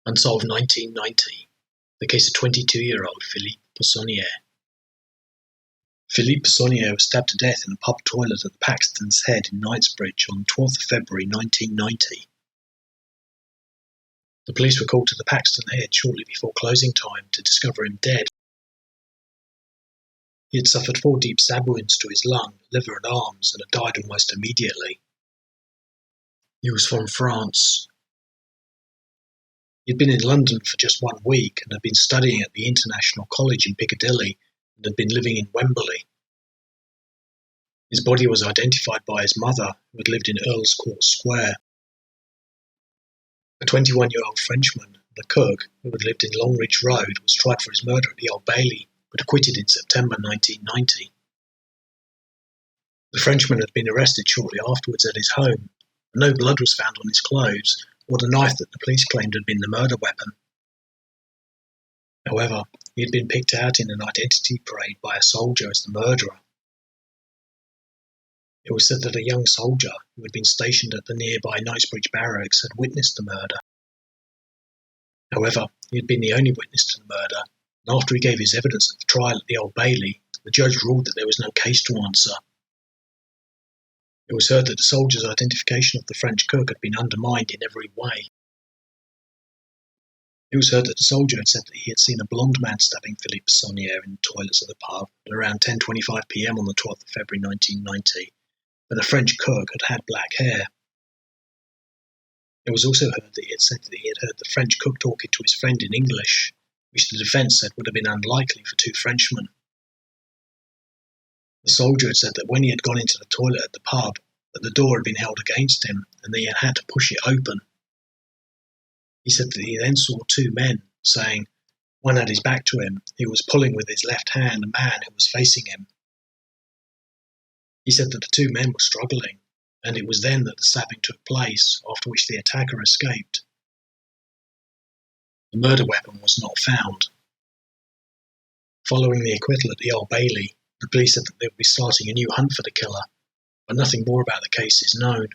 Unsolved 1990, the case of 22-year-old Phillipe Personnier. Phillipe Personnier was stabbed to death in a pub toilet at the Paxtons Head in Knightsbridge on 12th of February 1990. The police were called to the Paxtons Head shortly before closing time to discover him dead. He had suffered 4 deep stab wounds to his lung, liver and arms and had died almost immediately. He was from France. He had been in London for just 1 week and had been studying at the International College in Piccadilly and had been living in Wembley. His body was identified by his mother, who had lived in Earl's Court Square. A 21-year-old Frenchman, the cook, who had lived in Longridge Road, was tried for his murder at the Old Bailey, but acquitted in September 1990. The Frenchman had been arrested shortly afterwards at his home, and no blood was found on his clothes or the knife that the police claimed had been the murder weapon. However, he had been picked out in an identity parade by a soldier as the murderer. It was said that a young soldier who had been stationed at the nearby Knightsbridge barracks had witnessed the murder. However, he had been the only witness to the murder, and after he gave his evidence at the trial at the Old Bailey, the judge ruled that there was no case to answer. It was heard that the soldier's identification of the French cook had been undermined in every way. It was heard that the soldier had said that he had seen a blonde man stabbing Phillipe Personnier in the toilets of the pub at around 10:25 p.m. on the 12th of February 1990, but the French cook had black hair. It was also heard that he had said that he had heard the French cook talking to his friend in English, which the defence said would have been unlikely for 2 Frenchmen. The soldier had said that when he had gone into the toilet at the pub, that the door had been held against him and that he had had to push it open. He said that he then saw 2 men, saying, one had his back to him, he was pulling with his left hand a man who was facing him. He said that the 2 men were struggling, and it was then that the stabbing took place, after which the attacker escaped. The murder weapon was not found. Following the acquittal at the Old Bailey, the police said that they would be starting a new hunt for the killer, but nothing more about the case is known.